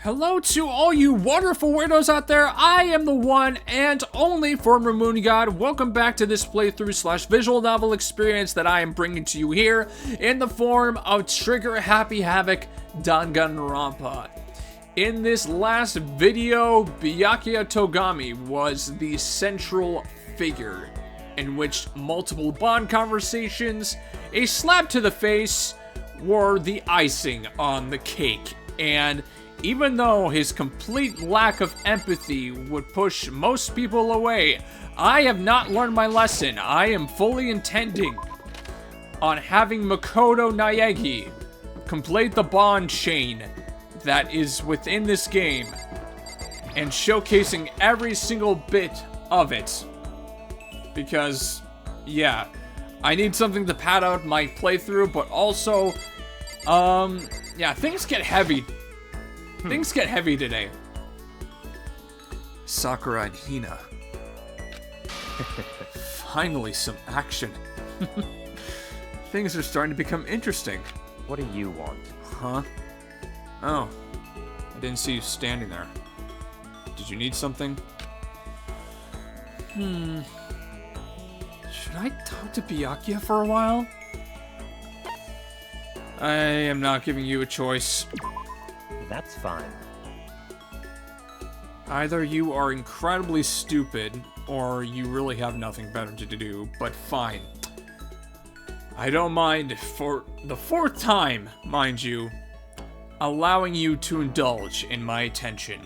Hello to all you wonderful weirdos out there. I am the one and only former Moon God. Welcome back to this playthrough / visual novel experience that I am bringing to you here in the form of Trigger Happy Havoc Danganronpa. In this last video, Byakuya Togami was the central figure, in which multiple bond conversations, a slap to the face, were the icing on the cake. And even though his complete lack of empathy would push most people away, I have not learned my lesson. I am fully intending on having Makoto Naegi complete the bond chain that is within this game and showcasing every single bit of it. Because, yeah, I need something to pad out my playthrough, but also, yeah, things get heavy. Things get heavy today. Sakura and Hina. Finally, some action. Things are starting to become interesting. What do you want? Huh? Oh. I didn't see you standing there. Did you need something? Should I talk to Byakuya for a while? I am not giving you a choice. That's fine. Either you are incredibly stupid, or you really have nothing better to do, but fine. I don't mind, for the 4th time, mind you, allowing you to indulge in my attention.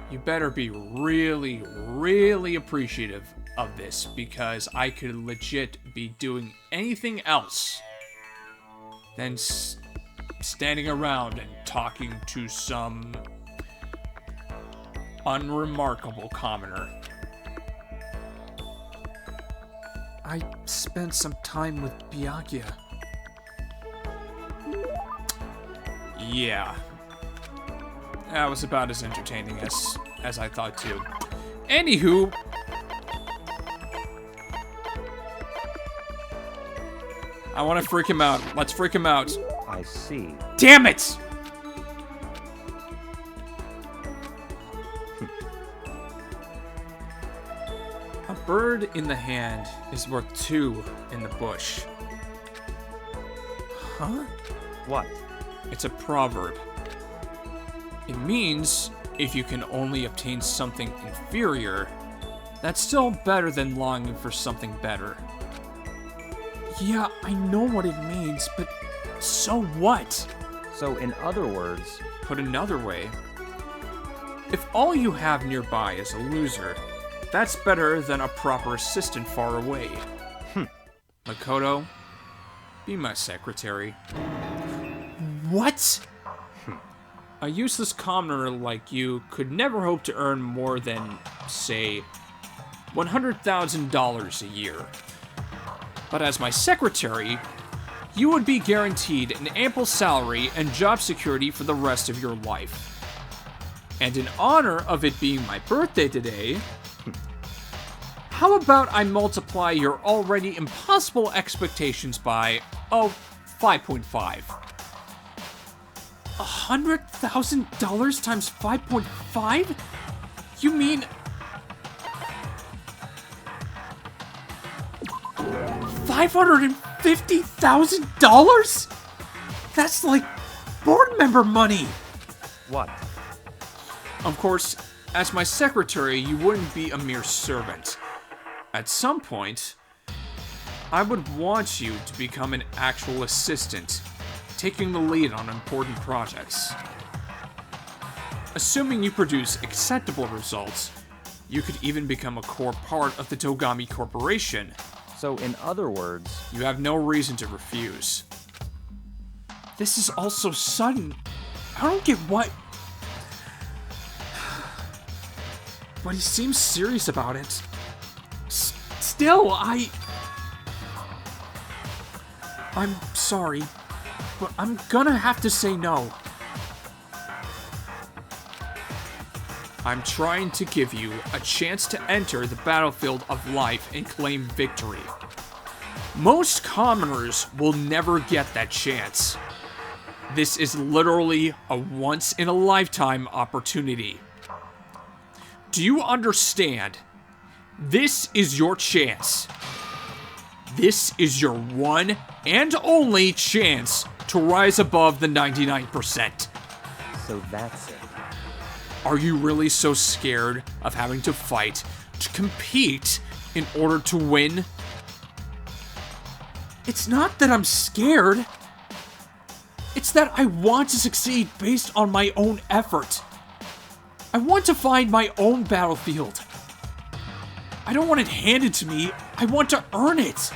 You better be really, really appreciative of this, because I could legit be doing anything else than standing around and talking to some unremarkable commoner. I spent some time with Byakuya. Yeah. That was about as entertaining as I thought too. Anywho, I want to freak him out. Let's freak him out. I see. Damn it! A bird in the hand is worth 2 in the bush. Huh? What? It's a proverb. It means if you can only obtain something inferior, that's still better than longing for something better. Yeah, I know what it means, but so what? So in other words... Put another way, if all you have nearby is a loser, that's better than a proper assistant far away. Makoto, be my secretary. What? A useless commoner like you could never hope to earn more than, say, $100,000 a year. But as my secretary, you would be guaranteed an ample salary and job security for the rest of your life. And in honor of it being my birthday today, how about I multiply your already impossible expectations by, $5.5. $100,000 times 5.5? You mean... $550,000? That's like board member money. What? Of course, as my secretary, you wouldn't be a mere servant. At some point, I would want you to become an actual assistant, taking the lead on important projects. Assuming you produce acceptable results, you could even become a core part of the Togami Corporation. So in other words... You have no reason to refuse. This is all so sudden. I don't get what... But he seems serious about it. Still, I'm sorry, but I'm gonna have to say no. I'm trying to give you a chance to enter the battlefield of life and claim victory. Most commoners will never get that chance. This is literally a once-in-a-lifetime opportunity. Do you understand? This is your chance. This is your one and only chance to rise above the 99%. So that's it. Are you really so scared of having to fight, to compete, in order to win? It's not that I'm scared. It's that I want to succeed based on my own effort. I want to find my own battlefield. I don't want it handed to me. I want to earn it.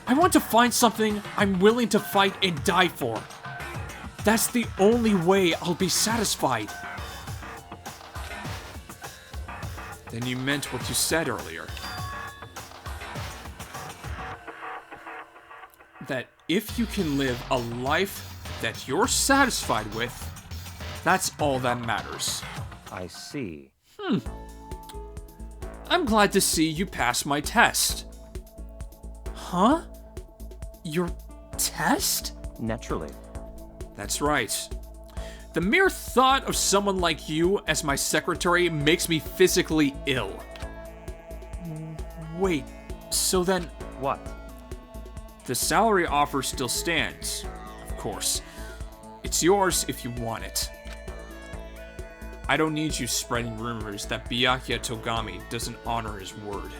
I want to find something I'm willing to fight and die for. That's the only way I'll be satisfied. Then you meant what you said earlier. That if you can live a life that you're satisfied with, that's all that matters. I see. I'm glad to see you passed my test. Huh? Your test? Naturally. That's right. The mere thought of someone like you as my secretary makes me physically ill. Wait, so then... What? The salary offer still stands, of course. It's yours if you want it. I don't need you spreading rumors that Byakuya Togami doesn't honor his word.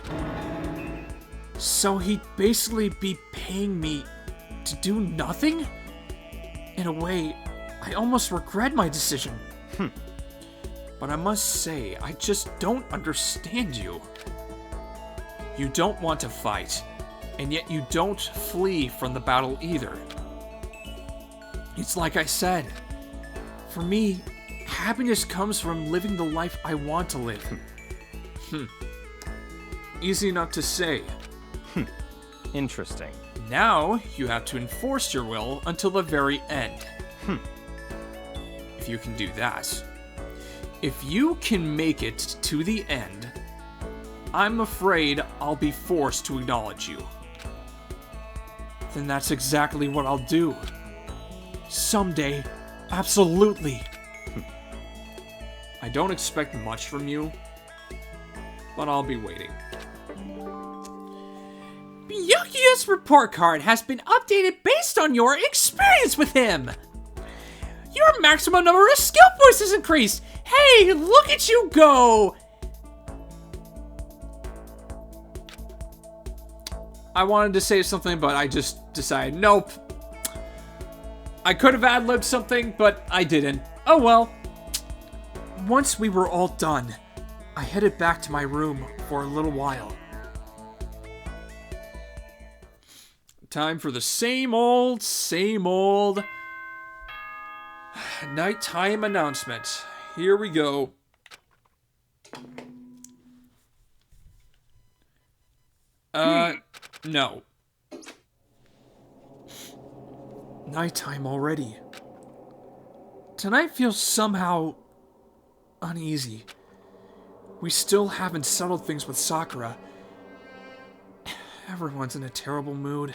So he'd basically be paying me to do nothing? In a way, I almost regret my decision. But I must say, I just don't understand you. You don't want to fight, and yet you don't flee from the battle either. It's like I said, for me, happiness comes from living the life I want to live. Easy enough to say. Interesting. Now, you have to enforce your will until the very end. If you can do that. If you can make it to the end, I'm afraid I'll be forced to acknowledge you. Then that's exactly what I'll do. Someday, absolutely. I don't expect much from you, but I'll be waiting. Byakuya's report card has been updated based on your experience with him. Your maximum number of skill points has increased. Hey, look at you go! I wanted to say something, but I just decided, nope. I could have ad-libbed something, but I didn't. Oh well. Once we were all done, I headed back to my room for a little while. Time for the same old nighttime announcement. Here we go. No. Nighttime already. Tonight feels somehow uneasy. We still haven't settled things with Sakura. Everyone's in a terrible mood.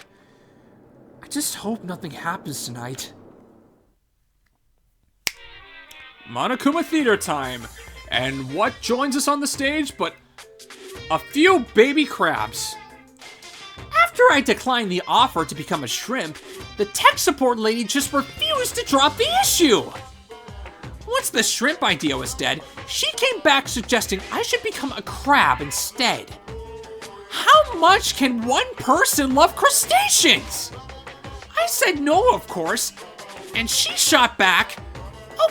I just hope nothing happens tonight. Monokuma Theater time! And what joins us on the stage but a few baby crabs? After I declined the offer to become a shrimp, the tech support lady just refused to drop the issue! Once the shrimp idea was dead, she came back suggesting I should become a crab instead. How much can one person love crustaceans? I said no, of course, and she shot back,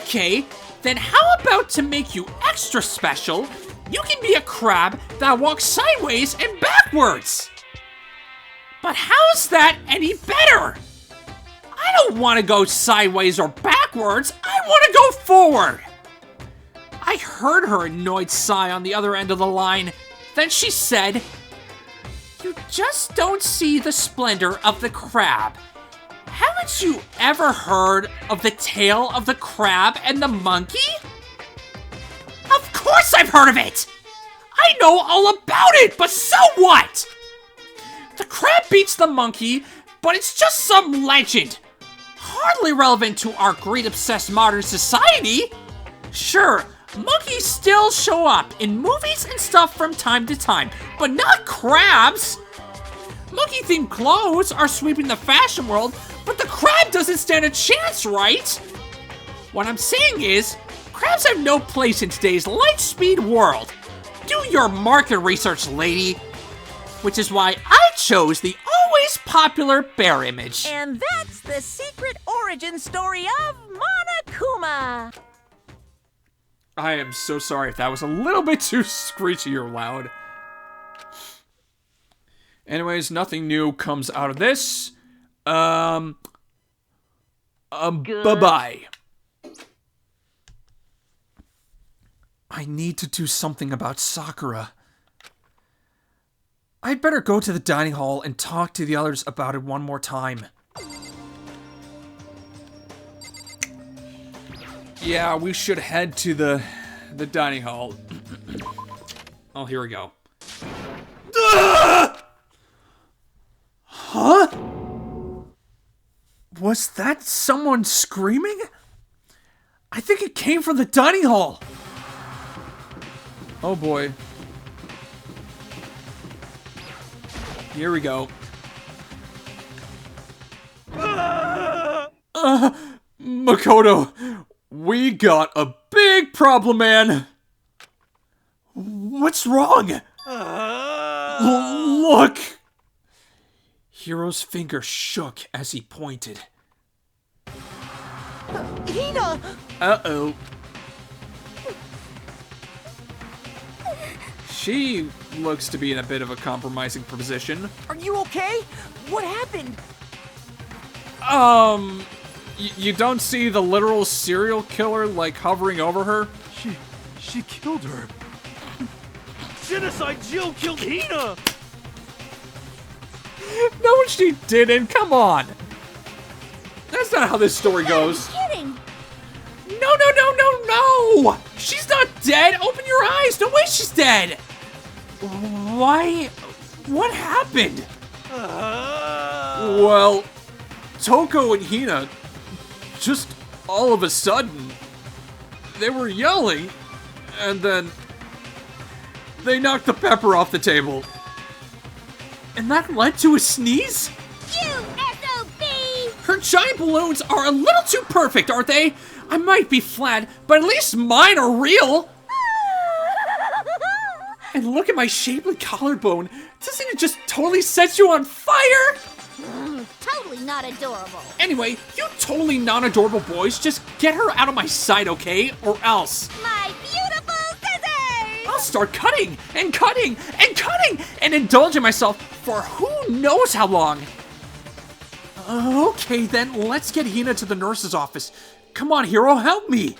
okay, then how about to make you extra special, you can be a crab that walks sideways and backwards? But how's that any better? I don't want to go sideways or backwards, I want to go forward. I heard her annoyed sigh on the other end of the line. Then she said, "You just don't see the splendor of the crab. Haven't you ever heard of the tale of the crab and the monkey?" Of course I've heard of it! I know all about it, but so what? The crab beats the monkey, but it's just some legend. hardly relevant to our greed-obsessed modern society. Sure, monkeys still show up in movies and stuff from time to time, but not crabs. Monkey-themed clothes are sweeping the fashion world, but the crab doesn't stand a chance, right? What I'm saying is, crabs have no place in today's light-speed world. Do your market research, lady. Which is why I chose the always popular bear image. And that's the secret origin story of Monokuma. I am so sorry if that was a little bit too screechy or loud. Anyways, nothing new comes out of this. Bye-bye. I need to do something about Sakura. I'd better go to the dining hall and talk to the others about it one more time. Yeah, we should head to the dining hall. Oh, here we go. Huh? Was that someone screaming? I think it came from the dining hall. Oh boy. Here we go. Makoto, we got a big problem, man. What's wrong? Look. Hiro's finger shook as he pointed. Hina! Uh-oh. She looks to be in a bit of a compromising position. Are you okay? What happened? You don't see the literal serial killer, like, hovering over her? She killed her. Genocide Jill killed Hina! No, she didn't. Come on. That's not how this story goes. Kidding! No! She's not dead. Open your eyes. No way she's dead. Why? What happened? Well, Toko and Hina, just all of a sudden, they were yelling, and then they knocked the pepper off the table. And that led to a sneeze? You SOB! Her giant balloons are a little too perfect, aren't they? I might be flat, but at least mine are real. And look at my shapely collarbone. Doesn't it just totally set you on fire? Totally not adorable. Anyway, you totally non-adorable boys, just get her out of my sight, okay? Or else. My beautiful scissors! I'll start cutting and cutting and cutting and indulging myself for who knows how long. Okay, then let's get Hina to the nurse's office. Come on, Hiro, help me.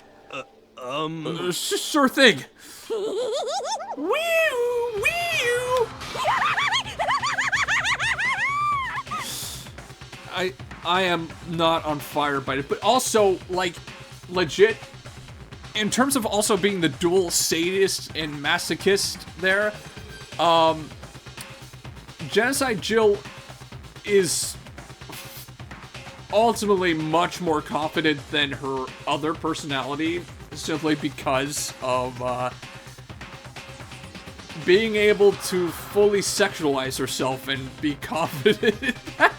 Sure thing. Wee-oo, wee-oo. I am not on fire by it, but also, like, legit, in terms of also being the dual sadist and masochist there, Genocide Jill is ultimately much more confident than her other personality, simply because of being able to fully sexualize herself and be confident in that.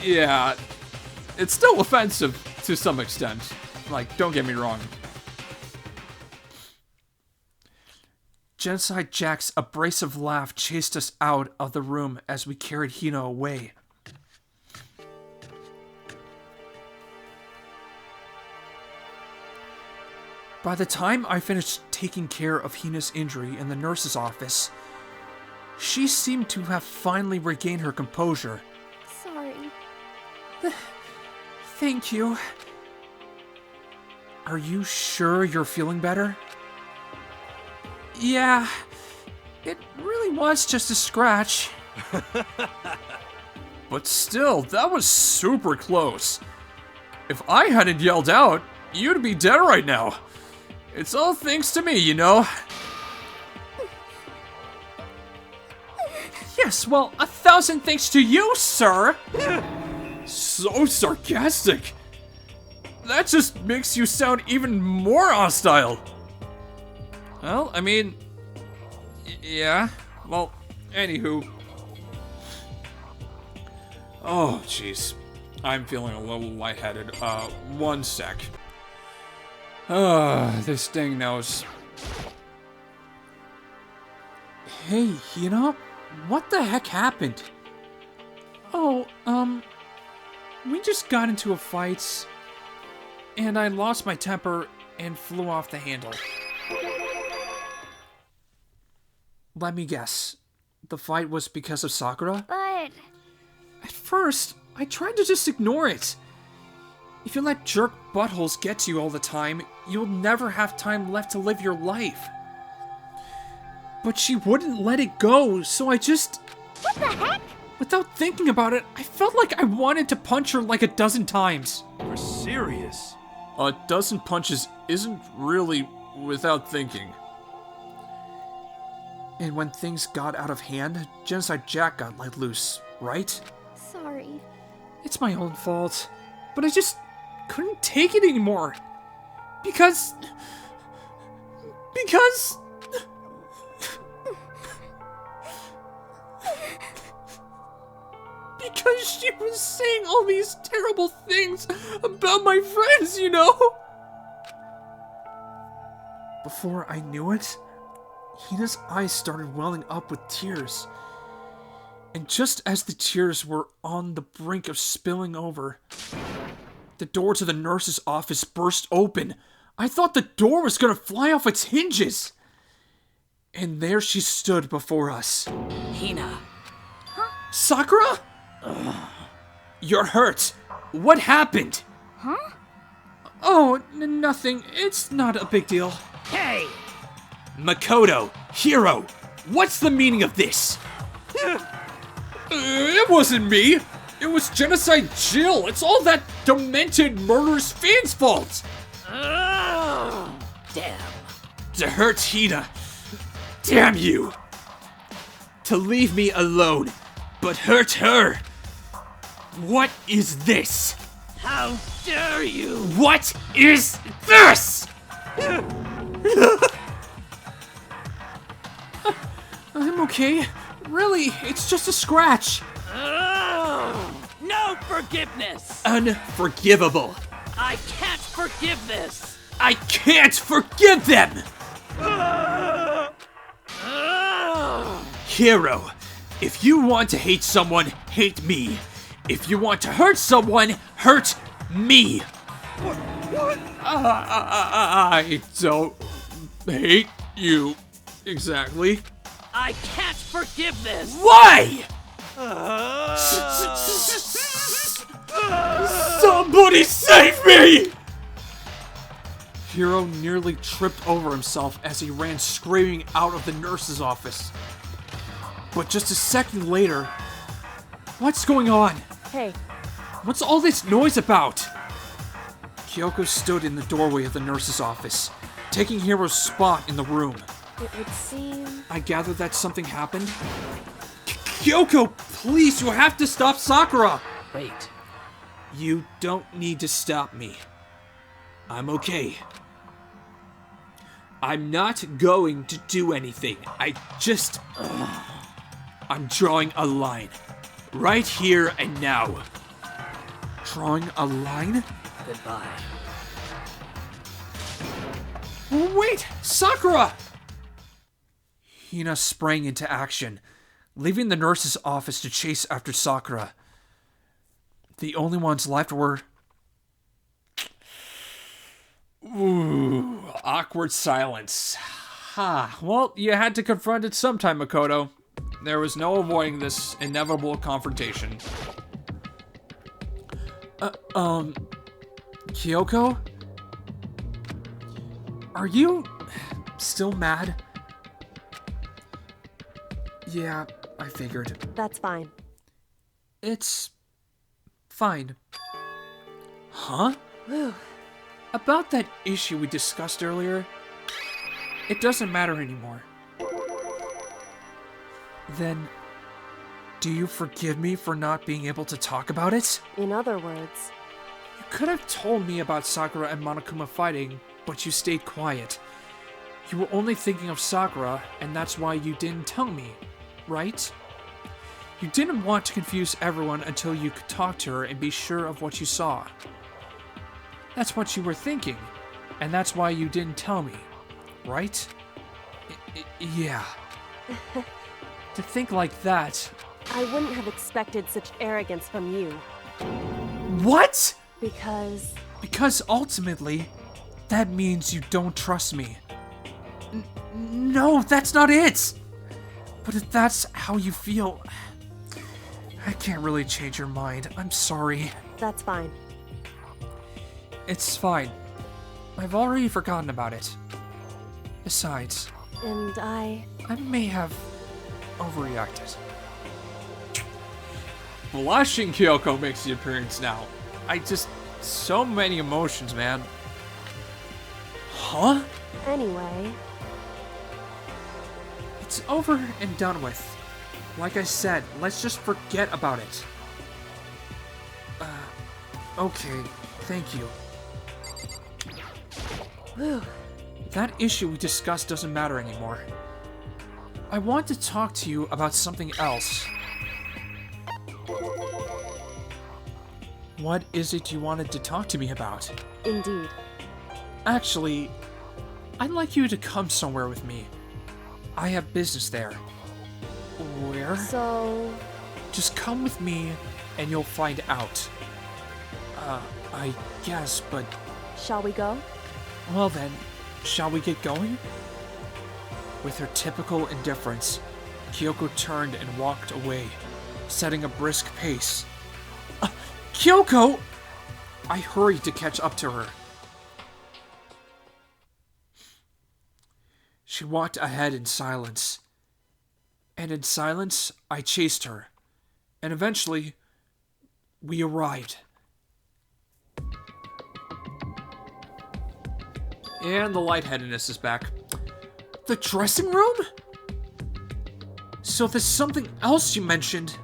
Yeah, it's still offensive to some extent. Like, don't get me wrong. Genocide Jack's abrasive laugh chased us out of the room as we carried Hina away. By the time I finished taking care of Hina's injury in the nurse's office, she seemed to have finally regained her composure. Sorry. Thank you. Are you sure you're feeling better? Yeah, it really was just a scratch. But still, that was super close. If I hadn't yelled out, you'd be dead right now. It's all thanks to me, you know. Yes, well, 1,000 thanks to you, sir. So sarcastic. That just makes you sound even more hostile. Well, I mean, yeah. Well, anywho. Oh, jeez. I'm feeling a little lightheaded. One sec. This dang nose. Hey, what the heck happened? Oh, we just got into a fight, and I lost my temper and flew off the handle. Let me guess. The fight was because of Sakura? But... At first, I tried to just ignore it. If you let jerk buttholes get to you all the time, you'll never have time left to live your life. But she wouldn't let it go, so I just... What the heck? Without thinking about it, I felt like I wanted to punch her like a dozen times. You're serious? A dozen punches isn't really without thinking. And when things got out of hand, Genocide Jack got let loose, right? Sorry. It's my own fault. But I just couldn't take it anymore. Because she was saying all these terrible things about my friends, Before I knew it, Hina's eyes started welling up with tears. And just as the tears were on the brink of spilling over, the door to the nurse's office burst open. I thought the door was gonna fly off its hinges. And there she stood before us. Hina. Sakura? You're hurt. What happened? Huh? Oh, nothing. It's not a big deal. Hey! Makoto, Hiro, what's the meaning of this? It wasn't me. It was Genocide Jill. It's all that demented, murderous fan's fault. Oh, damn. To hurt Hina. Damn you. To leave me alone, but hurt her. What is this? How dare you? What is this? I'm okay. Really, it's just a scratch. Oh, no forgiveness. Unforgivable. I can't forgive this. I can't forgive them! Hero, if you want to hate someone, hate me. If you want to hurt someone, hurt me. What? I don't hate you. Exactly. I can't forgive this. Why? Somebody save me! Hiro nearly tripped over himself as he ran screaming out of the nurse's office. But just a second later, what's going on? Hey. What's all this noise about? Kyoko stood in the doorway of the nurse's office, taking Hiro's spot in the room. It would seem... I gather that something happened? Kyoko, please, you have to stop Sakura! Wait. You don't need to stop me. I'm okay. I'm not going to do anything. I'm drawing a line. Right here and now. Drawing a line? Goodbye. Wait! Sakura! Hina sprang into action, leaving the nurse's office to chase after Sakura. The only ones left were... Ooh, awkward silence. Well, you had to confront it sometime, Makoto. There was no avoiding this inevitable confrontation. Kyoko? Are you still mad? Yeah, I figured. That's fine. It's fine. Huh? About that issue we discussed earlier, it doesn't matter anymore. Then, Do you forgive me for not being able to talk about it? In other words, You could have told me about Sakura and Monokuma fighting, but you stayed quiet. You were only thinking of Sakura, and that's why you didn't tell me, right? You didn't want to confuse everyone until you could talk to her and be sure of what you saw. That's what you were thinking, and that's why you didn't tell me, right? Yeah. To think like that... I wouldn't have expected such arrogance from you. What?! Because ultimately, that means you don't trust me. No, that's not it! But if that's how you feel, I can't really change your mind. I'm sorry. that's fine. It's fine. I've already forgotten about it. Besides, And I may have overreacted. Blushing Kyoko makes the appearance now. So many emotions, man. Huh? Anyway, It's over and done with. Like I said, let's just forget about it. Okay, thank you. whew, That issue we discussed doesn't matter anymore. I want to talk to you about something else. What is it you wanted to talk to me about? indeed. Actually, I'd like you to come somewhere with me. I have business there. Where? So, Just come with me and you'll find out. I guess, but... shall we go? Well then, shall we get going? With her typical indifference, Kyoko turned and walked away, setting a brisk pace. Kyoko! I hurried to catch up to her. She walked ahead in silence. And in silence, I chased her. And eventually, we arrived. And the lightheadedness is back. The dressing room? So there's something else you mentioned.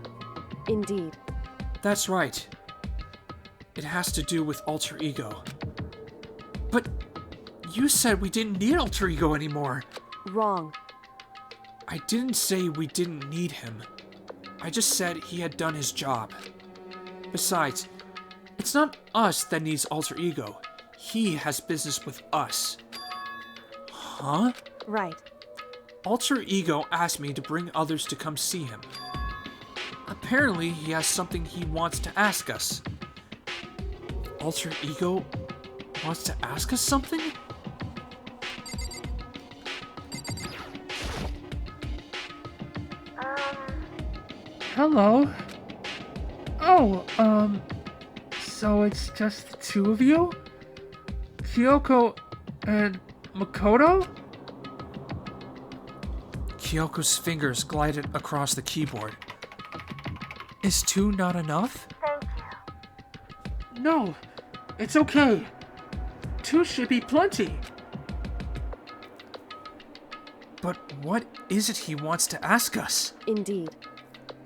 Indeed. That's right. It has to do with alter ego. But you said we didn't need alter ego anymore. Wrong. I didn't say we didn't need him. I just said he had done his job. Besides, it's not us that needs alter ego. He has business with us. Huh? Right. Alter ego asked me to bring others to come see him. Apparently, he has something he wants to ask us. Alter ego wants to ask us something? Hello? Oh, so it's just the two of you? Kyoko and Makoto? Kyoko's fingers glided across the keyboard. Is two not enough? Thank you. No, it's okay. Two should be plenty. But what is it he wants to ask us? Indeed.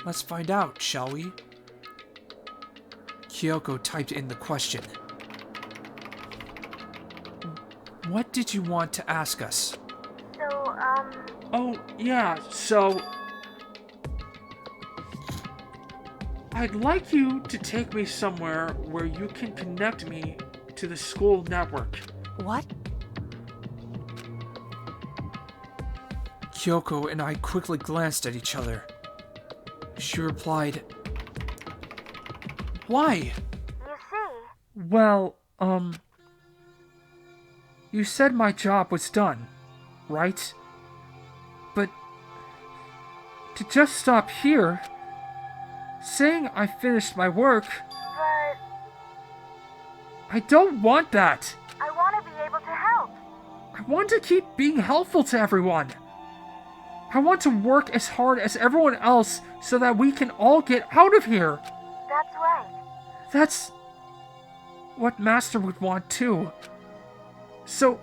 Let's find out, shall we? Kyoko typed in the question. What did you want to ask us? So, Oh, yeah, so... I'd like you to take me somewhere where you can connect me to the school network. What? Kyoko and I quickly glanced at each other. She replied, Why? you see, Well, you said my job was done, right? But to just stop here, saying I finished my work, but I don't want that. I want to be able to help. I want to keep being helpful to everyone. I want to work as hard as everyone else so that we can all get out of here. That's right. That's what Master would want too. So,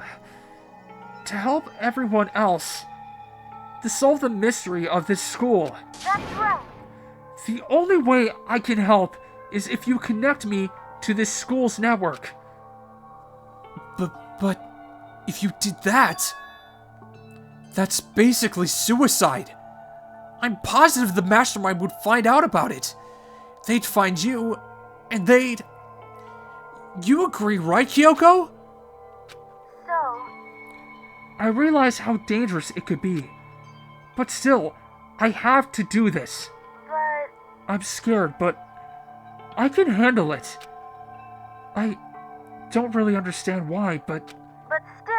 to help everyone else, to solve the mystery of this school, That's right. The only way I can help is if you connect me to this school's network. But if you did that, that's basically suicide. I'm positive the mastermind would find out about it. They'd find you, and they'd... You agree, right, Kyoko? So, I realize how dangerous it could be. But still, I have to do this. but I'm scared, but I can handle it. I don't really understand why, but still,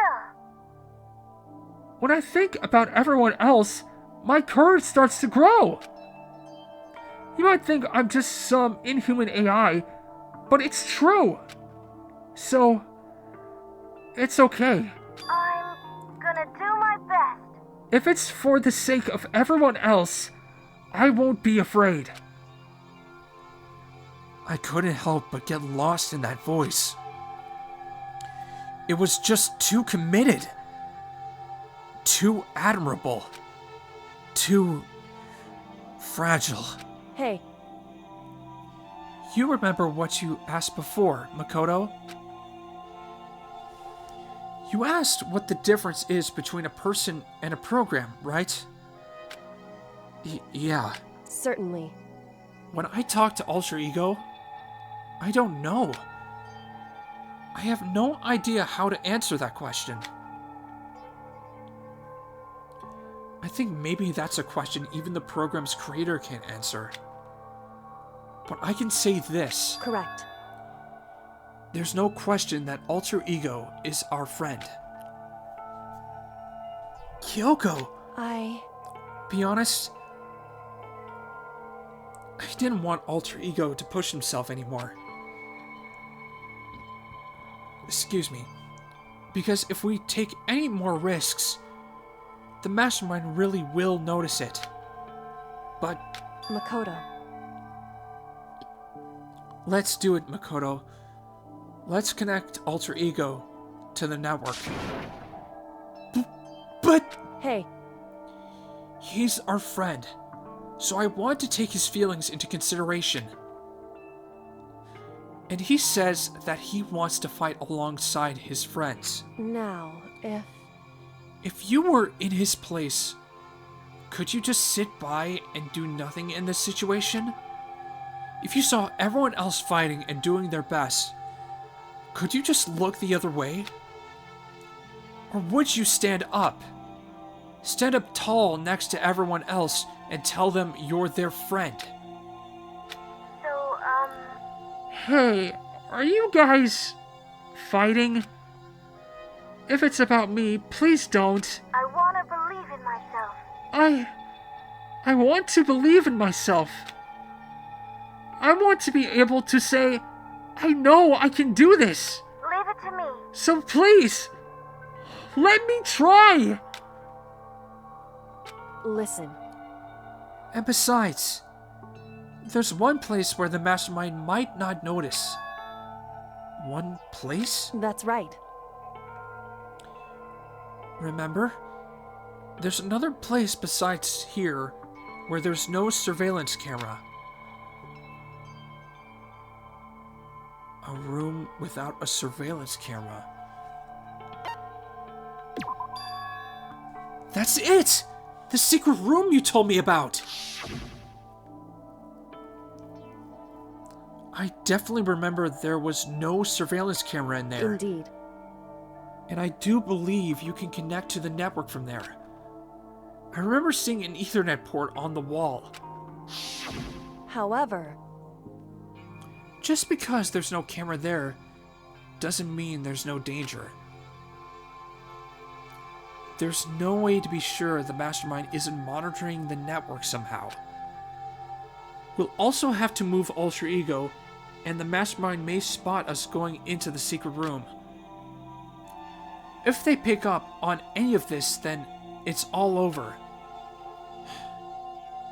when I think about everyone else, my courage starts to grow. You might think I'm just some inhuman AI, but it's true. So, it's okay. I'm gonna do my best. If it's for the sake of everyone else, I won't be afraid. I couldn't help but get lost in that voice. It was just too committed. Too admirable. Too fragile. Hey, You remember what you asked before, Makoto? You asked what the difference is between a person and a program, right? Yeah. certainly. When I talk to Alter Ego, I don't know. I have no idea how to answer that question. I think maybe that's a question even the program's creator can't answer. But I can say this. Correct. There's no question that Alter Ego is our friend. Kyoko, be honest, I didn't want Alter Ego to push himself anymore. Excuse me. Because if we take any more risks, the mastermind really will notice it. But Makoto. let's do it, Makoto. Let's connect Alter Ego to the network. But Hey, he's our friend, so I want to take his feelings into consideration. And he says that he wants to fight alongside his friends. now, If you were in his place, could you just sit by and do nothing in this situation? If you saw everyone else fighting and doing their best, could you just look the other way? Or would you stand up? Stand up tall next to everyone else and tell them you're their friend. so, Hey, are you guys fighting? If it's about me, please don't. I wanna believe in myself. I want to believe in myself. I want to be able to say, I know I can do this. Leave it to me. So please, let me try. Listen, And besides, there's one place where the mastermind might not notice. One place? that's right. Remember? There's another place besides here where there's no surveillance camera. A room without a surveillance camera. That's it! The secret room you told me about! I definitely remember there was no surveillance camera in there. Indeed. And I do believe you can connect to the network from there. I remember seeing an Ethernet port on the wall. However, Just because there's no camera there doesn't mean there's no danger. There's no way to be sure the mastermind isn't monitoring the network somehow. We'll also have to move Alter Ego, and the mastermind may spot us going into the secret room. If they pick up on any of this, then it's all over.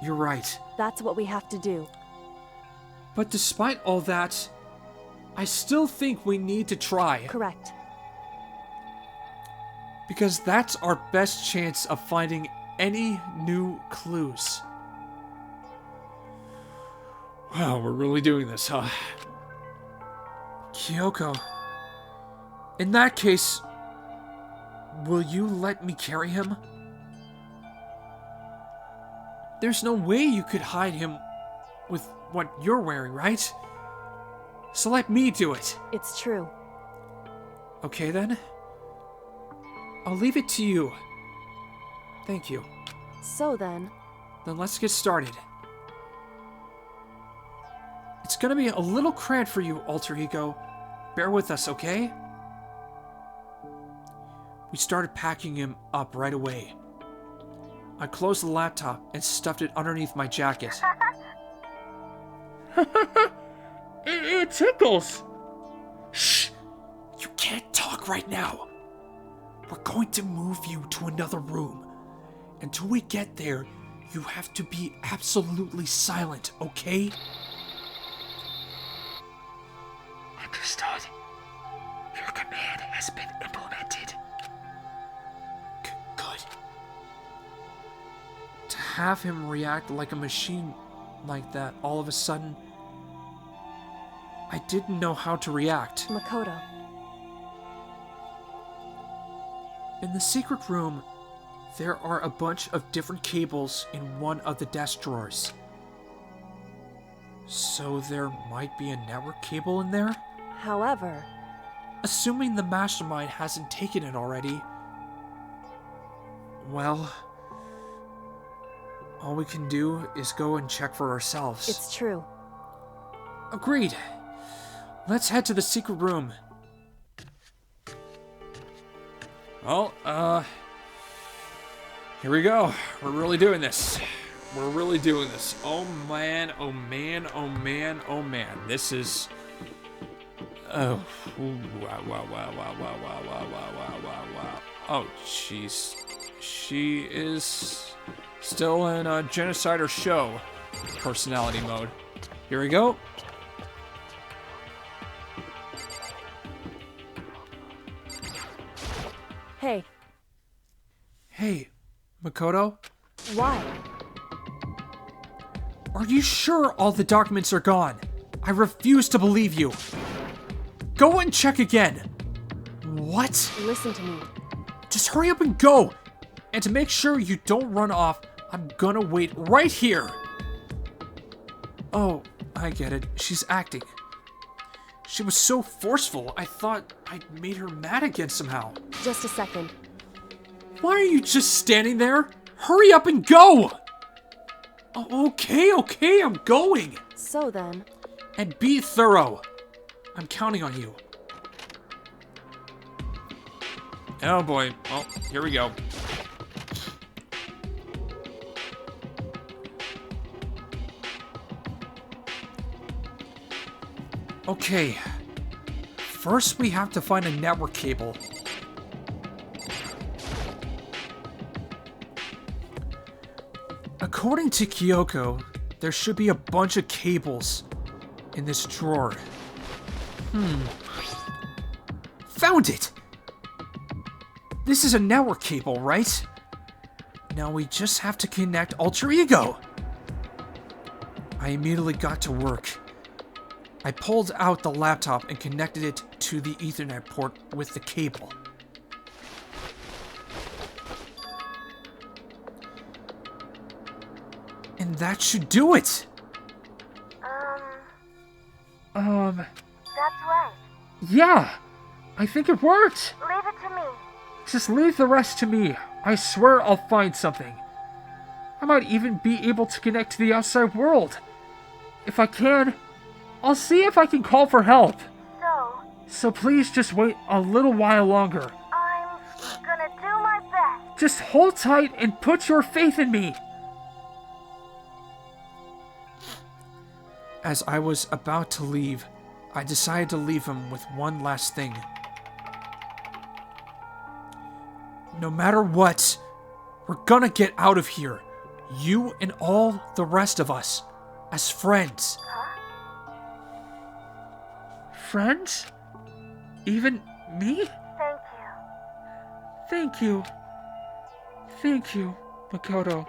You're right. that's what we have to do. But despite all that, I still think we need to try. Correct. Because that's our best chance of finding any new clues. Wow, we're really doing this, huh? Kyoko. In that case, will you let me carry him? There's no way you could hide him with what you're wearing, right? So let me do it. It's true. Okay then. I'll leave it to you. Thank you. So then, Let's get started. It's gonna be a little cramped for you, alter ego. Bear with us, okay? We started packing him up right away. I closed the laptop and stuffed it underneath my jacket. It tickles. Shh! You can't talk right now. We're going to move you to another room. Until we get there, you have to be absolutely silent, okay? Understood. Your command has been implemented. Good. To have him react like a machine like that all of a sudden, I didn't know how to react. Makoto. In the secret room, there are a bunch of different cables in one of the desk drawers. So there might be a network cable in there? However, Assuming the mastermind hasn't taken it already, well, all we can do is go and check for ourselves. it's true. Agreed. Let's head to the secret room. Well, here we go. We're really doing this. We're really doing this. Oh man, oh man, oh man, oh man. This is... Oh, ooh, wow, wow, wow, wow, wow, wow, wow, wow, wow, wow. Oh, jeez. She is still in a genocider show personality mode. Here we go. Hey, Hey, Makoto, why? are you sure all the documents are gone? I refuse to believe you. Go and check again. What? Listen to me. Just hurry up and go. And to make sure you don't run off, I'm gonna wait right here. Oh, I get it. She's acting. She was so forceful, I thought I made her mad again somehow. Just a second. Why are you just standing there? Hurry up and go! Oh, okay, I'm going. So then, And be thorough. I'm counting on you. Oh boy. Oh, here we go. Okay. First, we have to find a network cable. According to Kyoko, there should be a bunch of cables in this drawer. Found it! This is a network cable, right? Now we just have to connect Alter Ego. I immediately got to work. I pulled out the laptop and connected it to the Ethernet port with the cable. And that should do it! that's right. Yeah, I think it worked. Leave it to me. Just leave the rest to me. I swear I'll find something. I might even be able to connect to the outside world. If I can, I'll see if I can call for help. So please just wait a little while longer. I'm gonna do my best. Just hold tight and put your faith in me. As I was about to leave, I decided to leave him with one last thing. No matter what, we're gonna get out of here. You and all the rest of us. As friends. Friends? Even me? Thank you. Thank you. Thank you, Makoto.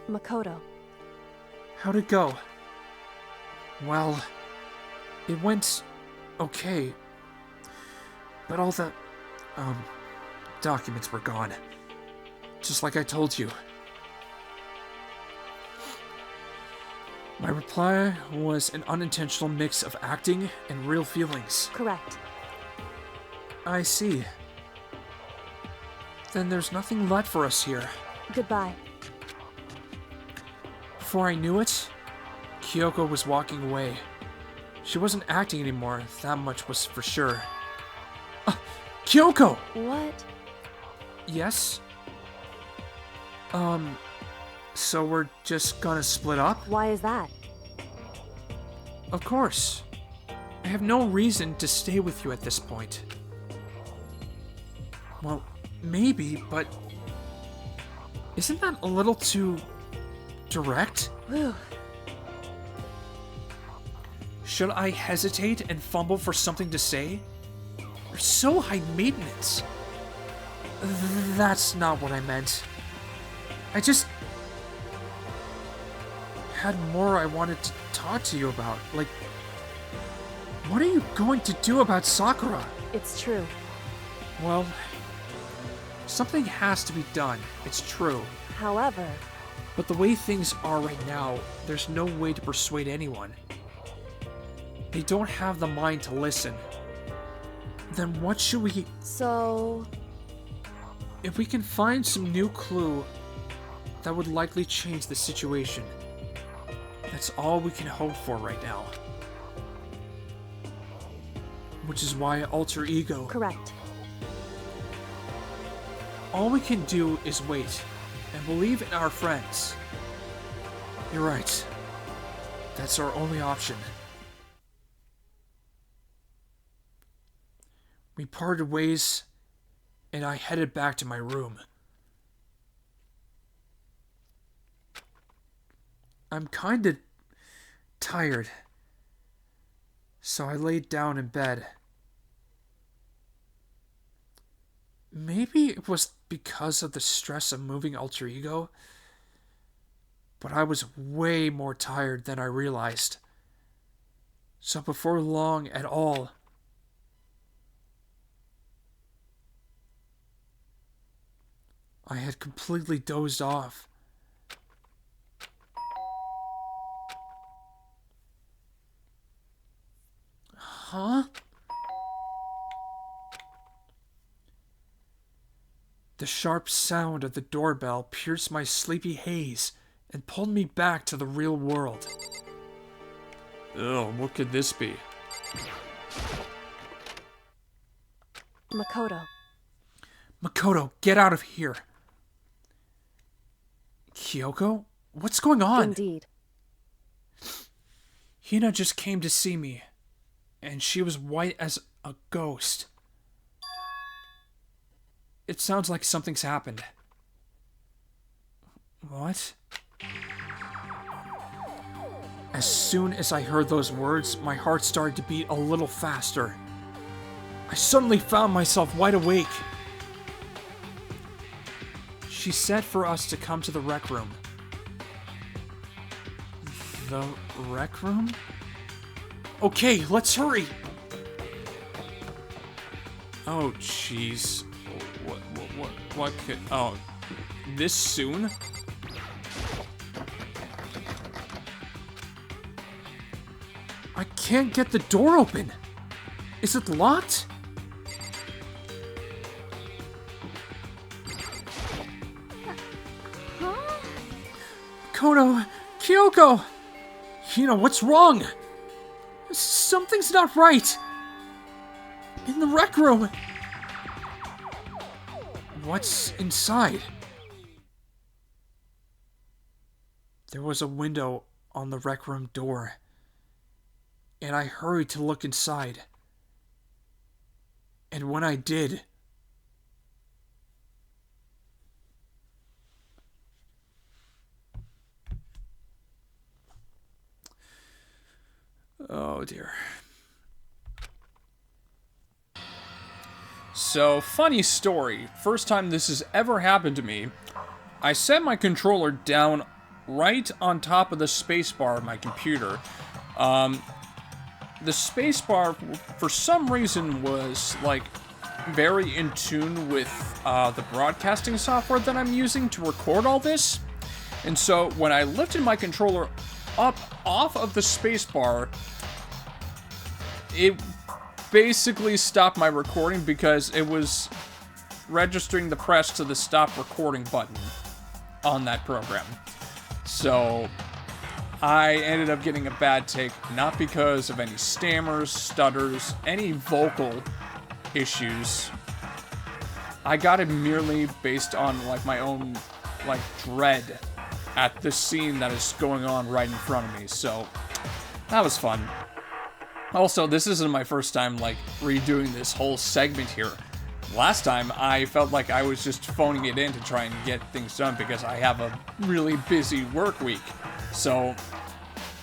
Makoto, How'd it go? Well, it went okay. But all the, documents were gone. Just like I told you. My reply was an unintentional mix of acting and real feelings. Correct. I see. Then there's nothing left for us here. Goodbye. Before I knew it, Kyoko was walking away. She wasn't acting anymore, that much was for sure. Kyoko! What? Yes? So we're just gonna split up? Why is that? Of course. I have no reason to stay with you at this point. Well, maybe, but isn't that a little too direct? Whew. Should I hesitate and fumble for something to say? You're so high maintenance. That's not what I meant. I just had more I wanted to talk to you about. Like, what are you going to do about Sakura? It's true. Well, something has to be done. It's true. However, But the way things are right now, there's no way to persuade anyone. They don't have the mind to listen. Then what should we... so... If we can find some new clue, that would likely change the situation. That's all we can hope for right now. Which is why alter ego. Correct. All we can do is wait and believe in our friends. You're right. That's our only option. We parted ways, and I headed back to my room. I'm kinda tired, so I laid down in bed. Maybe it was because of the stress of moving alter ego, but I was way more tired than I realized. So before long at all, I had completely dozed off. Huh? The sharp sound of the doorbell pierced my sleepy haze and pulled me back to the real world. Ugh, what could this be? Makoto. Makoto, get out of here. Kyoko? What's going on? Indeed. Hina just came to see me, and she was white as a ghost. It sounds like something's happened. What? As soon as I heard those words, my heart started to beat a little faster. I suddenly found myself wide awake. She said for us to come to the rec room. The rec room? Okay, let's hurry! Oh, jeez. What could... Oh, this soon? I can't get the door open. Is it locked? Kono, Kyoko! Hina, what's wrong? Something's not right. In the rec room. What's inside? There was a window on the rec room door, and I hurried to look inside. And when I did, oh dear. So, funny story. First time this has ever happened to me, I set my controller down right on top of the spacebar of my computer. The spacebar, for some reason, was, like, very in tune with the broadcasting software that I'm using to record all this. And so when I lifted my controller up off of the spacebar, it basically stopped my recording because it was registering the press to the stop recording button on that program. So I ended up getting a bad take, not because of any stammers, stutters, any vocal issues. I got it merely based on, like, my own, like, dread at the scene that is going on right in front of me. So that was fun. Also, this isn't my first time, like, redoing this whole segment here. Last time, I felt like I was just phoning it in to try and get things done because I have a really busy work week. So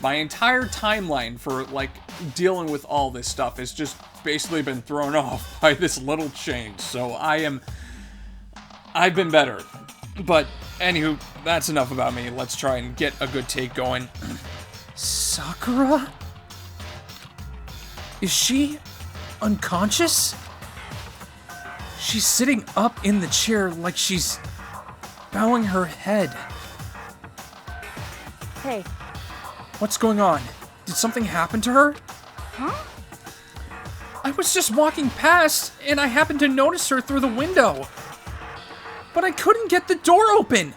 my entire timeline for, like, dealing with all this stuff has just basically been thrown off by this little change. So I've been better. But anywho, that's enough about me. Let's try and get a good take going. Sakura? Is she unconscious? She's sitting up in the chair like she's bowing her head. Hey, What's going on? Did something happen to her? huh? I was just walking past and I happened to notice her through the window. But I couldn't get the door open.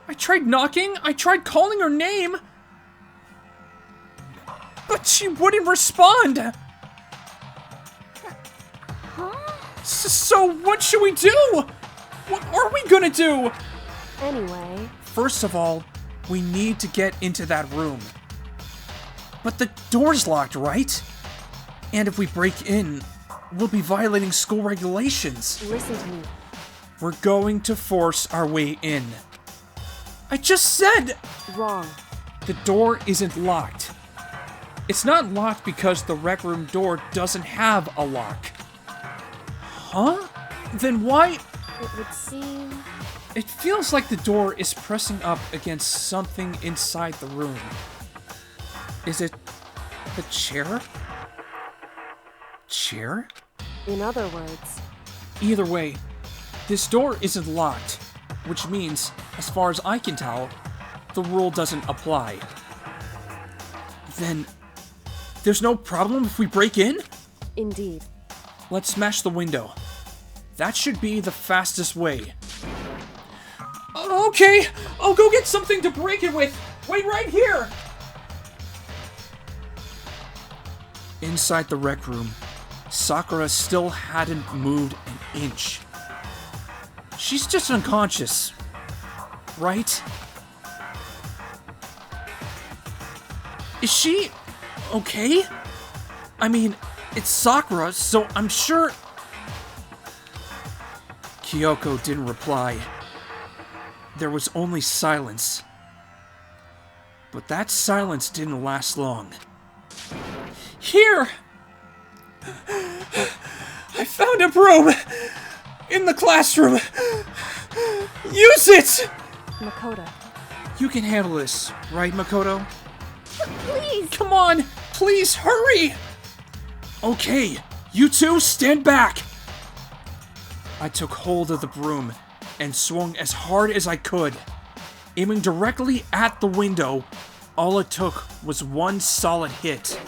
I tried knocking, I tried calling her name, but she wouldn't respond. So what should we do? What are we gonna do? Anyway, First of all, we need to get into that room. But the door's locked, right? And if we break in, we'll be violating school regulations. listen to me. We're going to force our way in. I just said Wrong. the door isn't locked. It's not locked because the rec room door doesn't have a lock. Huh? Then why? It would seem... It feels like the door is pressing up against something inside the room. Is it the chair? Chair? In other words, Either way, this door isn't locked, which means, as far as I can tell, the rule doesn't apply. Then, there's no problem if we break in? indeed. Let's smash the window. That should be the fastest way. Okay, I'll go get something to break it with. Wait right here. Inside the rec room, Sakura still hadn't moved an inch. She's just unconscious, right? Is she okay? I mean, it's Sakura, so I'm sure... Kyoko didn't reply. There was only silence. But that silence didn't last long. Here! I found a broom! In the classroom! Use it! Makoto. You can handle this, right, Makoto? Please! Come on! Please, hurry! Okay, you two, stand back! I took hold of the broom and swung as hard as I could. Aiming directly at the window, all it took was one solid hit.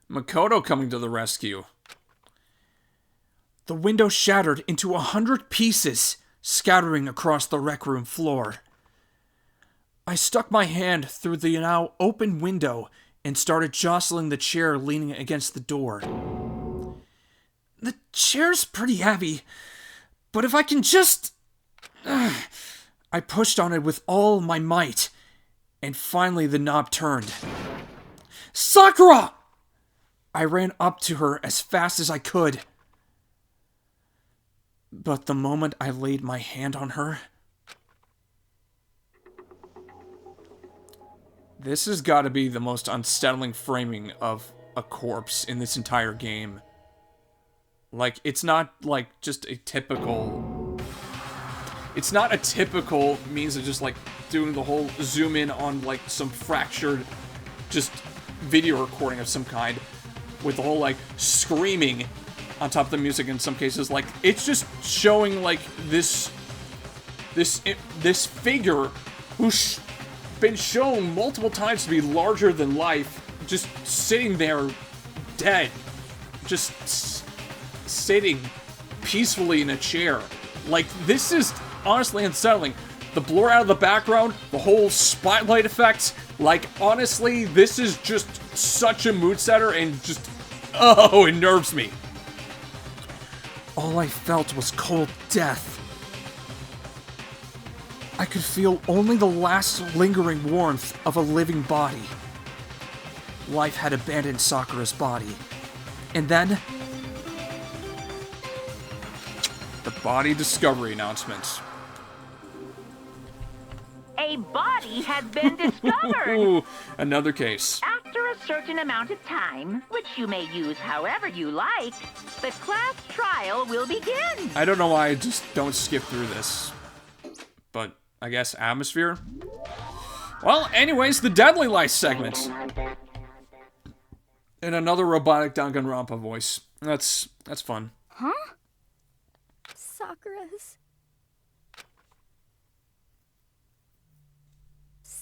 Makoto coming to the rescue. The window shattered into 100 pieces, scattering across the rec room floor. I stuck my hand through the now open window and started jostling the chair leaning against the door. The chair's pretty heavy, but if I can just... I pushed on it with all my might, and finally the knob turned. Sakura! I ran up to her as fast as I could. But the moment I laid my hand on her... This has got to be the most unsettling framing of a corpse in this entire game. Like, it's not, like, just a typical... It's not a typical means of just, like, doing the whole zoom in on, like, some fractured, just video recording of some kind. With the whole, like, screaming on top of the music in some cases. Like, it's just showing, like, this figure who's been shown multiple times to be larger than life, just sitting there dead. Just sitting peacefully in a chair. Like, this is honestly unsettling. The blur out of the background, the whole spotlight effects, like, honestly, this is just such a mood setter and just, oh, it nerves me. All I felt was cold death. I could feel only the last lingering warmth of a living body. Life had abandoned Sakura's body. And then... the body discovery announcement. A body has been discovered! Ooh, another case. After a certain amount of time, which you may use however you like, the class trial will begin. I don't know why I just don't skip through this. But, I guess atmosphere? Well, anyways, the Deadly Light segment. In another robotic Danganronpa voice. That's fun. Huh?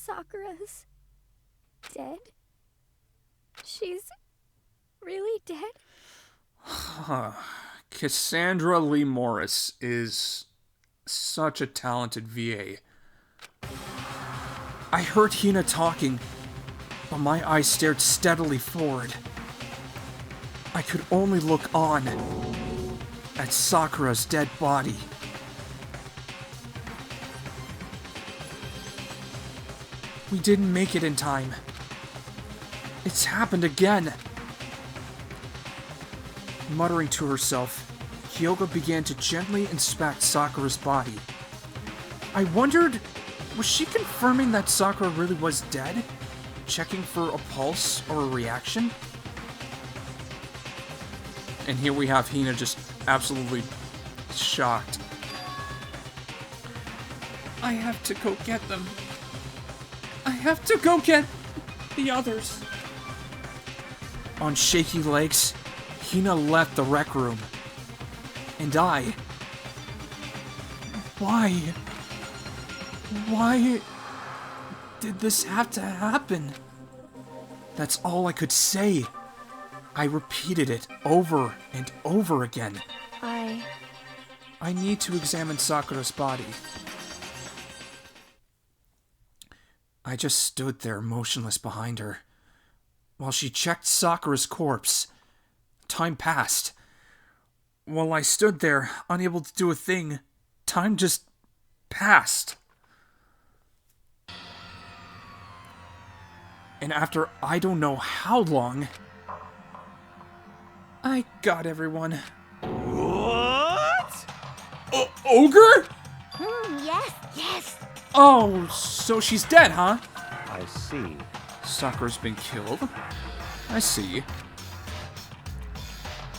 Sakura's dead? She's really dead? Cassandra Lee Morris is such a talented VA. I heard Hina talking, but my eyes stared steadily forward. I could only look on at Sakura's dead body. We didn't make it in time. It's happened again. Muttering to herself, Hyoga began to gently inspect Sakura's body. I wondered, was she confirming that Sakura really was dead? Checking for a pulse or a reaction? And here we have Hina just absolutely shocked. I have to go get them. I have to go get the others. On shaky legs, Hina left the rec room. And I... Why did this have to happen? That's all I could say. I repeated it over and over again. I need to examine Sakura's body. I just stood there motionless behind her. While she checked Sakura's corpse, time passed. While I stood there, unable to do a thing, time just passed. And after I don't know how long, I got everyone. What? Ogre? Yes. Oh, so she's dead, huh? I see. Sakura's been killed. I see.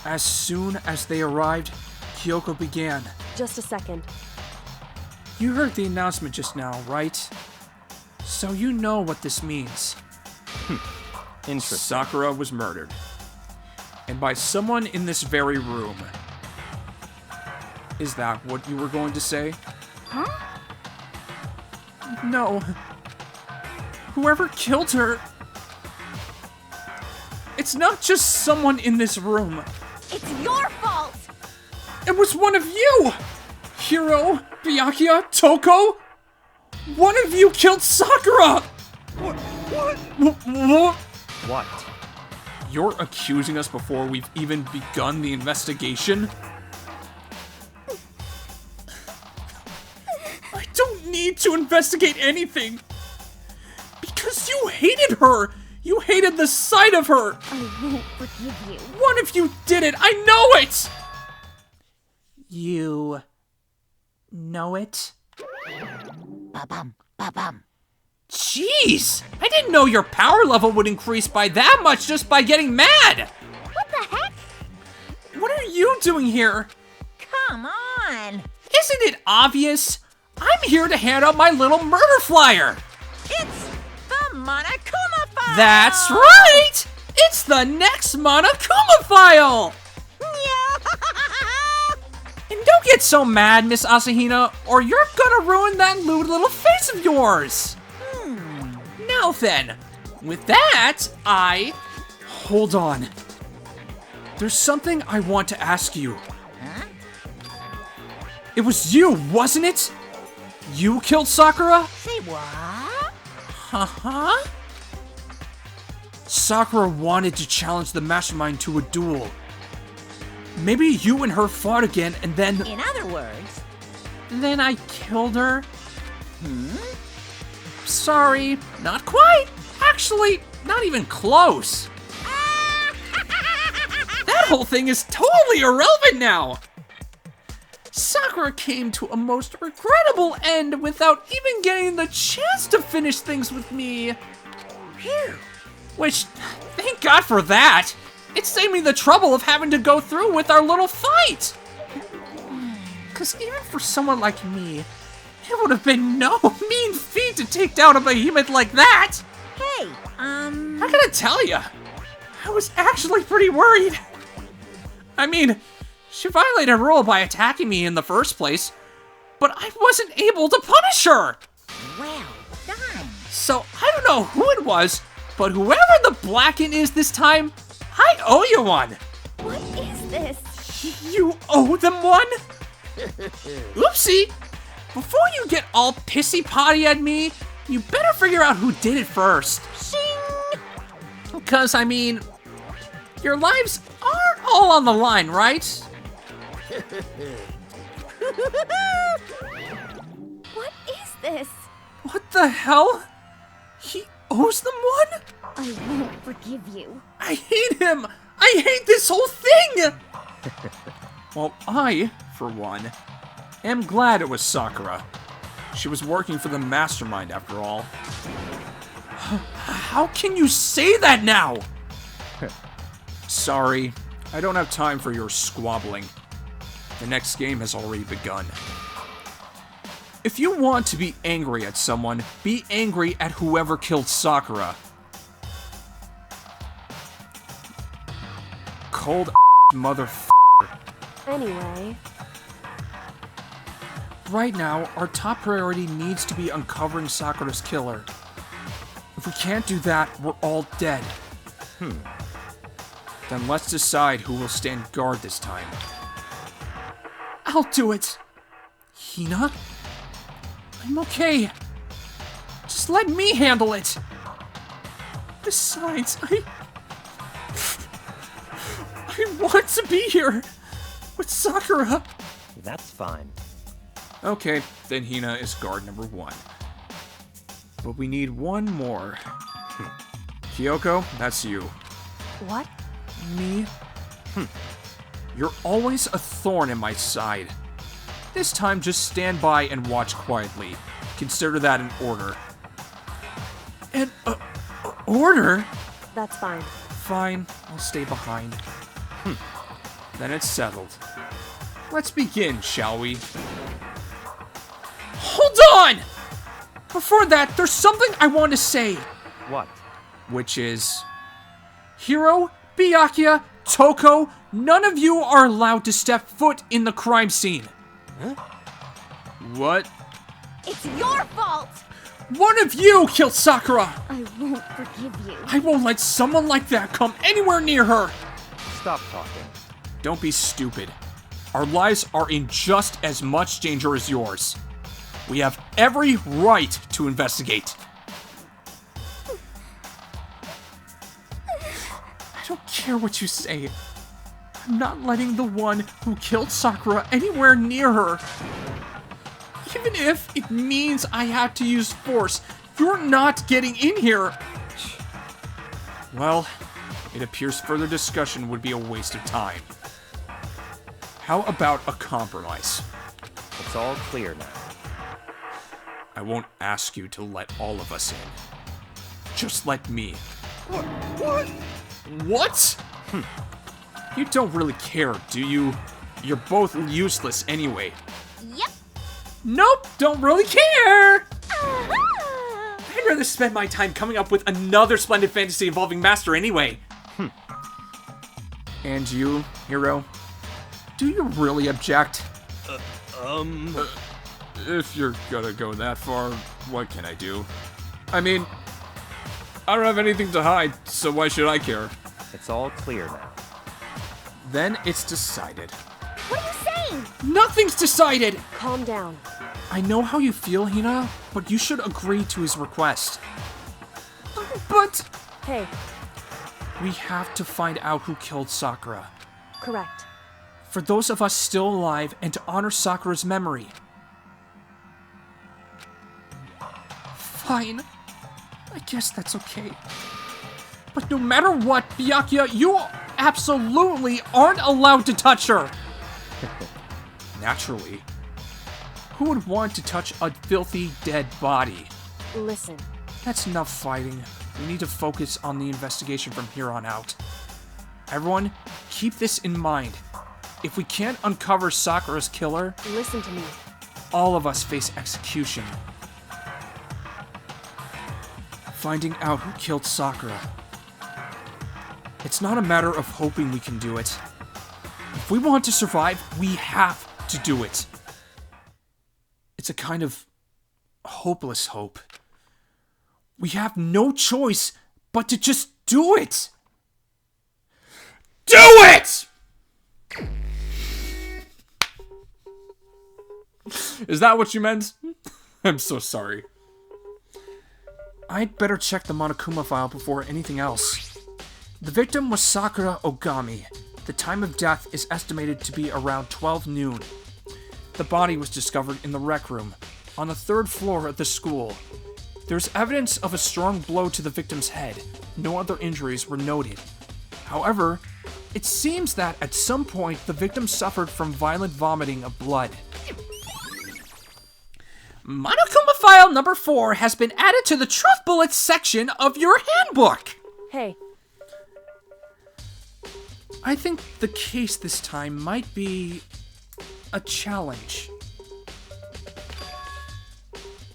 As soon as they arrived, Kyoko began. Just a second. You heard the announcement just now, right? So you know what this means. Interesting. Sakura was murdered. And by someone in this very room. Is that what you were going to say? Huh? No. Whoever killed her... It's not just someone in this room. It's your fault! It was one of you! Hiro, Byakuya, Toko? One of you killed Sakura! What? You're accusing us before we've even begun the investigation? I don't need to investigate anything! Because you hated her! You hated the sight of her! I won't forgive you. One of you did it! I know it! You... know it? Ba-bum, ba-bum. Jeez! I didn't know your power level would increase by that much just by getting mad! What the heck? what are you doing here? Come on. Isn't it obvious? I'm here to hand out my little murder flyer. It's the Monokuma file. That's right! It's the next Monokuma file! And don't get so mad, Miss Asahina, or you're gonna ruin that lewd little face of yours! Now then, with that, Hold on. There's something I want to ask you. Huh? It was you, wasn't it? You killed Sakura? Say what? Uh-huh. Sakura wanted to challenge the mastermind to a duel. Maybe you and her fought again, and then... In other words... Then I killed her? Sorry, not quite. Actually, not even close. That whole thing is totally irrelevant now. Sakura came to a most regrettable end without even getting the chance to finish things with me. Phew. Which, thank God for that. It saved me the trouble of having to go through with our little fight. Because even for someone like me, it would have been no mean feat to take down a behemoth like that. Hey, I gotta tell ya, I was actually pretty worried. I mean, she violated a rule by attacking me in the first place, but I wasn't able to punish her. well done. So I don't know who it was, but whoever the Blacken is this time, I owe you one. What is this? You owe them one? Oopsie. Before you get all pissy-potty at me, you better figure out who did it first. Shing! Because, I mean, your lives aren't all on the line, right? What is this? What the hell? He owes them one? I won't forgive you. I hate him! I hate this whole thing! Well, I, for one, am glad it was Sakura. She was working for the mastermind after all. How can you say that now? Sorry, I don't have time for your squabbling. The next game has already begun. If you want to be angry at someone, be angry at whoever killed Sakura. Cold motherfucker. Anyway, Right now, our top priority needs to be uncovering Sakura's killer. If we can't do that, we're all dead. Then let's decide who will stand guard this time. I'll do it! Hina? I'm okay. Just let me handle it. Besides, I want to be here with Sakura. That's fine. Okay, then Hina is guard number 1. But we need one more. Kyoko, that's you. what? Me? You're always a thorn in my side. This time, just stand by and watch quietly. Consider that an order. An order? That's fine. Fine, I'll stay behind. Then it's settled. Let's begin, shall we? Hold on! Before that, there's something I want to say. What? Which is... Hiro, Byakuya, Toko, none of you are allowed to step foot in the crime scene. Huh? What? It's your fault! One of you killed Sakura! I won't forgive you. I won't let someone like that come anywhere near her! Stop talking. Don't be stupid. Our lives are in just as much danger as yours. We have every right to investigate. I don't care what you say. I'm not letting the one who killed Sakura anywhere near her. Even if it means I have to use force, you're not getting in here. Well, it appears further discussion would be a waste of time. How about a compromise? It's all clear now. I won't ask you to let all of us in. Just let me. What? You don't really care, do you? You're both useless anyway. Yep. Nope, don't really care! Aha! I'd rather spend my time coming up with another splendid fantasy involving Master anyway. And you, Hero? Do you really object? If you're gonna go that far, what can I do? I mean, I don't have anything to hide, so why should I care? It's all clear now. Then it's decided. What are you saying? Nothing's decided! Calm down. I know how you feel, Hina, but you should agree to his request. But Hey, we have to find out who killed Sakura. correct. For those of us still alive and to honor Sakura's memory. Fine. I guess that's okay. But no matter what, Byakuya, you absolutely aren't allowed to touch her! Naturally. Who would want to touch a filthy, dead body? Listen, That's enough fighting. We need to focus on the investigation from here on out. Everyone, keep this in mind. If we can't uncover Sakura's killer, listen to me. all of us face execution. Finding out who killed Sakura. It's not a matter of hoping we can do it. If we want to survive, we have to do it. It's a kind of hopeless hope. We have no choice but to just do it! Do it! Is that what you meant? I'm so sorry. I'd better check the Monokuma file before anything else. The victim was Sakura Ogami. The time of death is estimated to be around 12 noon. The body was discovered in the rec room, on the 3rd floor of the school. There's evidence of a strong blow to the victim's head. No other injuries were noted. However, it seems that at some point the victim suffered from violent vomiting of blood. Monokuma file number 4 has been added to the Truth Bullets section of your handbook! Hey, I think the case this time might be a challenge.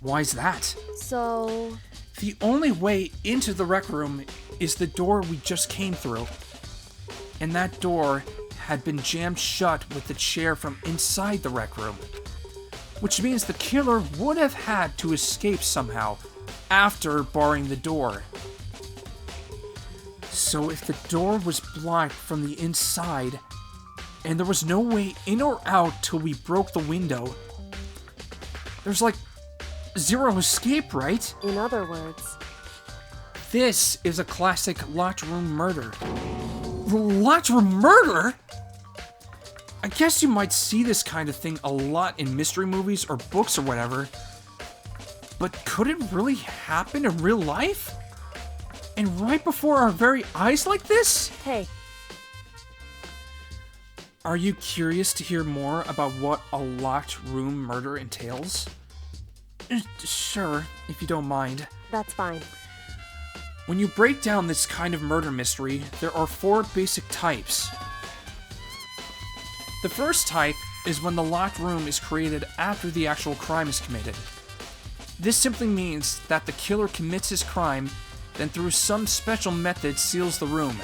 Why's that? so... The only way into the rec room is the door we just came through. And that door had been jammed shut with the chair from inside the rec room. Which means the killer would have had to escape somehow after barring the door. So if the door was blocked from the inside, and there was no way in or out till we broke the window, there's like zero escape, right? In other words, This is a classic locked room murder. Locked room murder? I guess you might see this kind of thing a lot in mystery movies or books or whatever. But could it really happen in real life? And right before our very eyes like this? hey, Are you curious to hear more about what a locked room murder entails? Sure, if you don't mind. that's fine. When you break down this kind of murder mystery, there are 4 basic types. The first type is when the locked room is created after the actual crime is committed. This simply means that the killer commits his crime, then through some special method seals the room.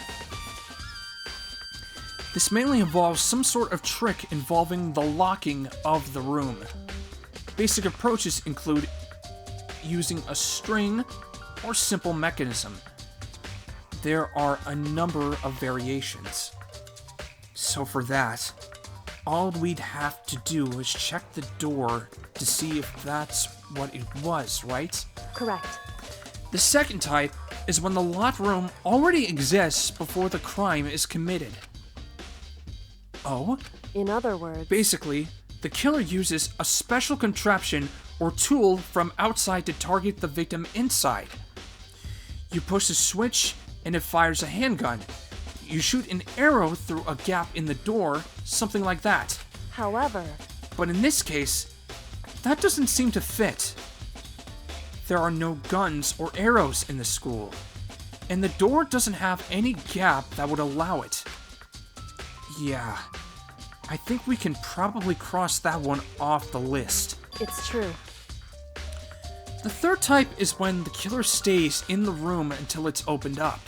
This mainly involves some sort of trick involving the locking of the room. Basic approaches include using a string or simple mechanism. There are a number of variations. So for that, all we'd have to do is check the door to see if that's what it was, right? Correct. The second type is when the locked room already exists before the crime is committed. Oh? In other words, Basically, the killer uses a special contraption or tool from outside to target the victim inside. You push a switch and it fires a handgun. You shoot an arrow through a gap in the door, something like that. however, But in this case, that doesn't seem to fit. There are no guns or arrows in the school, and the door doesn't have any gap that would allow it. Yeah. I think we can probably cross that one off the list. It's true. The third type is when the killer stays in the room until it's opened up.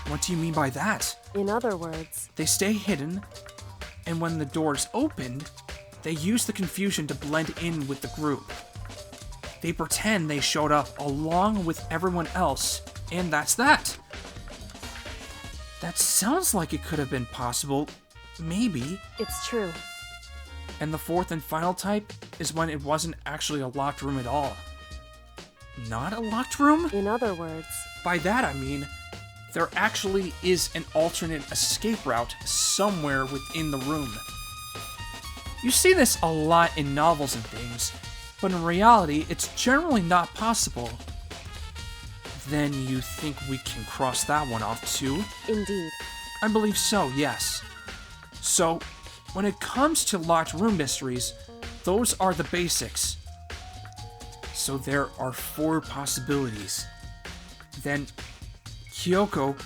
What do you mean by that? In other words, They stay hidden, and when the door's opened, they use the confusion to blend in with the group. They pretend they showed up along with everyone else, and that's that. That sounds like it could have been possible. Maybe. it's true. And the fourth and final type is when it wasn't actually a locked room at all. Not a locked room? In other words, By that I mean, there actually is an alternate escape route somewhere within the room. You see this a lot in novels and things, but in reality, it's generally not possible. Then you think we can cross that one off too? indeed. I believe so, yes. So, when it comes to locked room mysteries, those are the basics. So there are 4 possibilities. Then, Kyoko,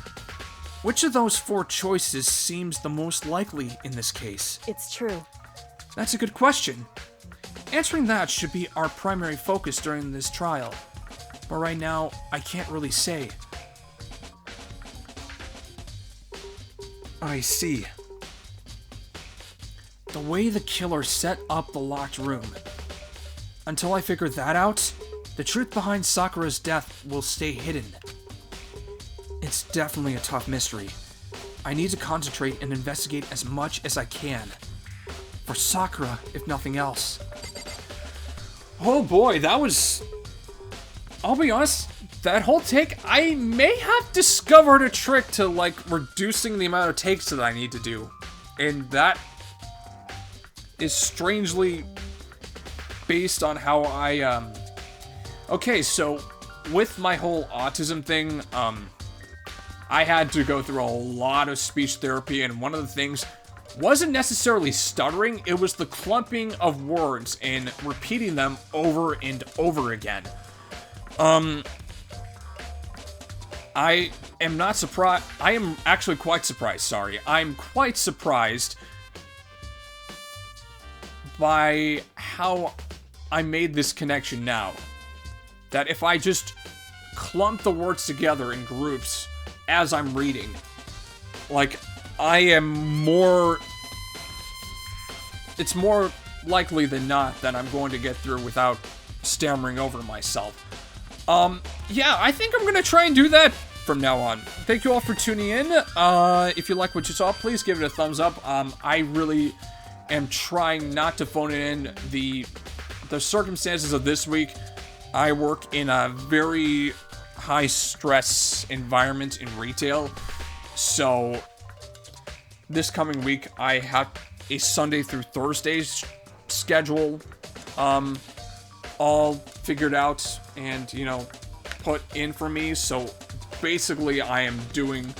which of those 4 choices seems the most likely in this case? It's true. That's a good question. Answering that should be our primary focus during this trial. But right now, I can't really say. I see. The way the killer set up the locked room. Until I figure that out, the truth behind Sakura's death will stay hidden. It's definitely a tough mystery. I need to concentrate and investigate as much as I can. For Sakura, if nothing else. Oh boy, that was... I'll be honest, that whole take, I may have discovered a trick to, like, reducing the amount of takes that I need to do. And that is strangely based on how I, Okay, so, with my whole autism thing, I had to go through a lot of speech therapy, and one of the things wasn't necessarily stuttering, it was the clumping of words and repeating them over and over again. I am not surprised. I am actually quite surprised, sorry. I'm quite surprised by how I made this connection now. That if I just clump the words together in groups as I'm reading, like, I am more... It's more likely than not that I'm going to get through without stammering over myself. Yeah, I think I'm gonna try and do that from now on. Thank you all for tuning in. If you like what you saw, please give it a thumbs up. I really am trying not to phone it in. The circumstances of this week, I work in a very high stress environment in retail. So this coming week, I have a Sunday through Thursdays schedule all figured out and, you know, put in for me. So basically, I am doing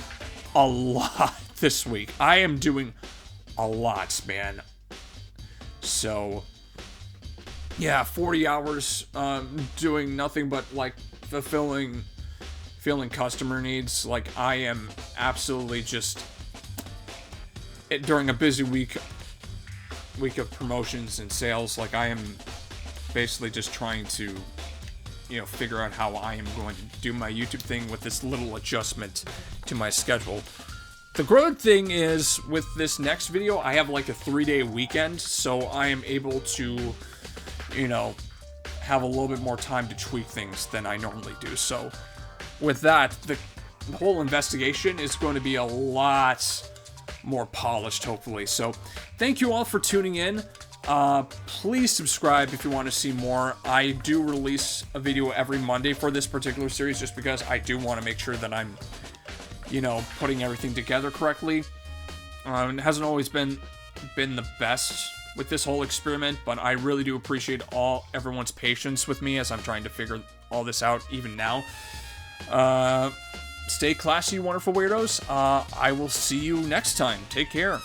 a lot this week. I am doing a lot, man. So yeah, 40 hours doing nothing but, like, fulfilling customer needs. Like, I am absolutely just during a busy week of promotions and sales, like, I am basically just trying to, you know, figure out how I am going to do my YouTube thing with this little adjustment to my schedule. The good thing is, with this next video, I have like a 3-day weekend, so I am able to, you know, have a little bit more time to tweak things than I normally do. So with that, the whole investigation is going to be a lot more polished, hopefully. So thank you all for tuning in. Please subscribe if you want to see more. I do release a video every Monday for this particular series, just because I do want to make sure that I'm, you know, putting everything together correctly. It hasn't always been the best with this whole experiment, but I really do appreciate everyone's patience with me as I'm trying to figure all this out even now. Stay classy, you wonderful weirdos. I will see you next time. Take care.